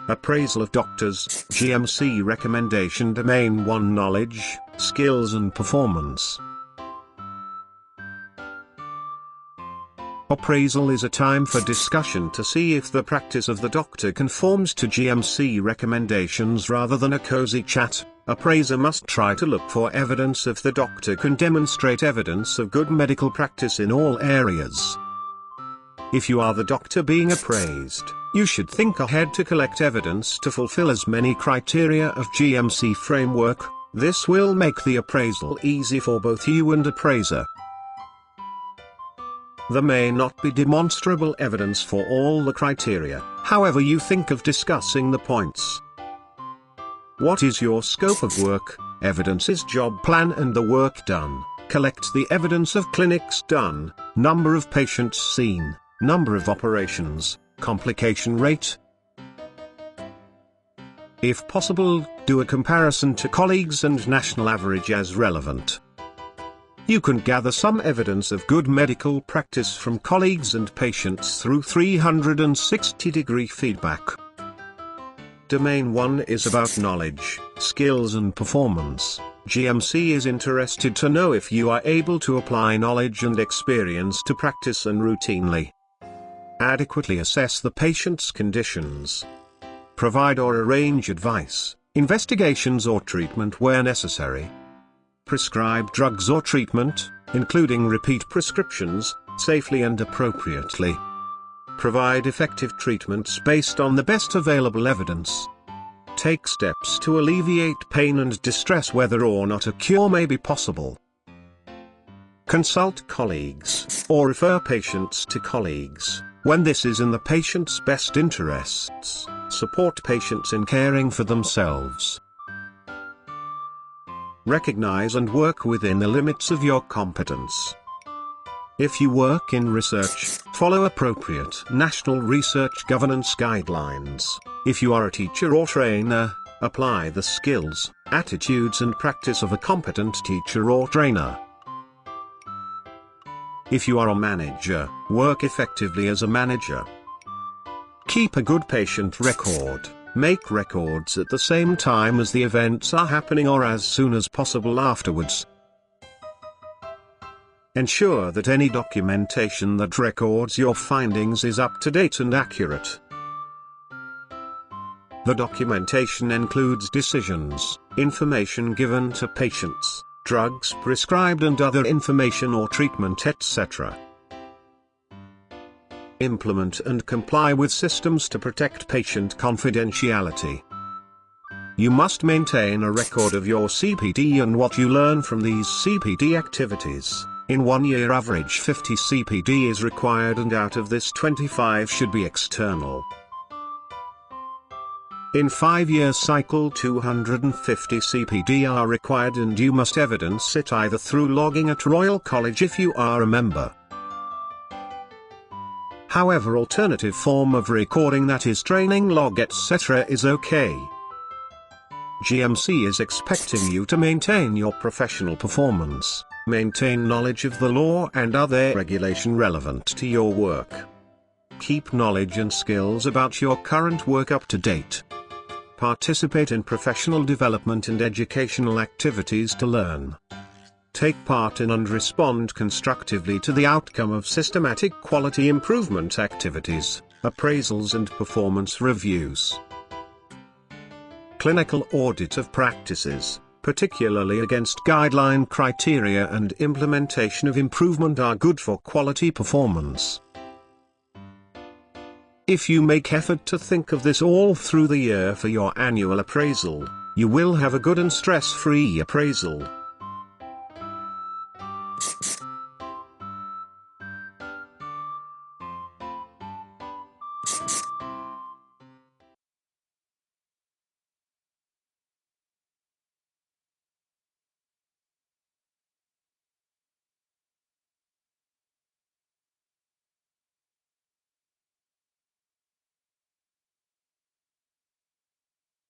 Appraisal of doctors, GMC recommendation. Domain 1: knowledge, skills and performance. Appraisal is a time for discussion to see if the practice of the doctor conforms to GMC recommendations rather than a cozy chat. Appraiser must try to look for evidence if the doctor can demonstrate evidence of good medical practice in all areas. If you are the doctor being appraised, you should think ahead to collect evidence to fulfill as many criteria of GMC Framework. This will make the appraisal easy for both you and appraiser. There may not be demonstrable evidence for all the criteria, however you think of discussing the points. What is your scope of work? Evidence is job plan and the work done. Collect the evidence of clinics done, number of patients seen, number of operations, complication rate. If possible, do a comparison to colleagues and national average as relevant. You can gather some evidence of good medical practice from colleagues and patients through 360-degree feedback. Domain 1 is about knowledge, skills and performance. GMC is interested to know if you are able to apply knowledge and experience to practice and routinely adequately assess the patient's conditions. Provide or arrange advice, investigations or treatment where necessary. Prescribe drugs or treatment, including repeat prescriptions, safely and appropriately. Provide effective treatments based on the best available evidence. Take steps to alleviate pain and distress whether or not a cure may be possible. Consult colleagues, or refer patients to colleagues, when this is in the patient's best interests. Support patients in caring for themselves. Recognize and work within the limits of your competence. If you work in research, follow appropriate national research governance guidelines. If you are a teacher or trainer, apply the skills, attitudes and practice of a competent teacher or trainer. If you are a manager, work effectively as a manager. Keep a good patient record. Make records at the same time as the events are happening or as soon as possible afterwards. Ensure that any documentation that records your findings is up to date and accurate. The documentation includes decisions, information given to patients, drugs prescribed and other information or treatment, etc. Implement and comply with systems to protect patient confidentiality. You must maintain a record of your CPD and what you learn from these CPD activities. In 1 year average 50 CPD is required and out of this 25 should be external. In 5 year cycle 250 CPD are required and you must evidence it either through logging at Royal College if you are a member. However, alternative form of recording, that is training log etc., is okay. GMC is expecting you to maintain your professional performance, maintain knowledge of the law and other regulation relevant to your work. Keep knowledge and skills about your current work up to date. Participate in professional development and educational activities to learn. Take part in and respond constructively to the outcome of systematic quality improvement activities, appraisals and performance reviews. Clinical audit of practices, particularly against guideline criteria and implementation of improvement, are good for quality performance. If you make effort to think of this all through the year for your annual appraisal, you will have a good and stress-free appraisal.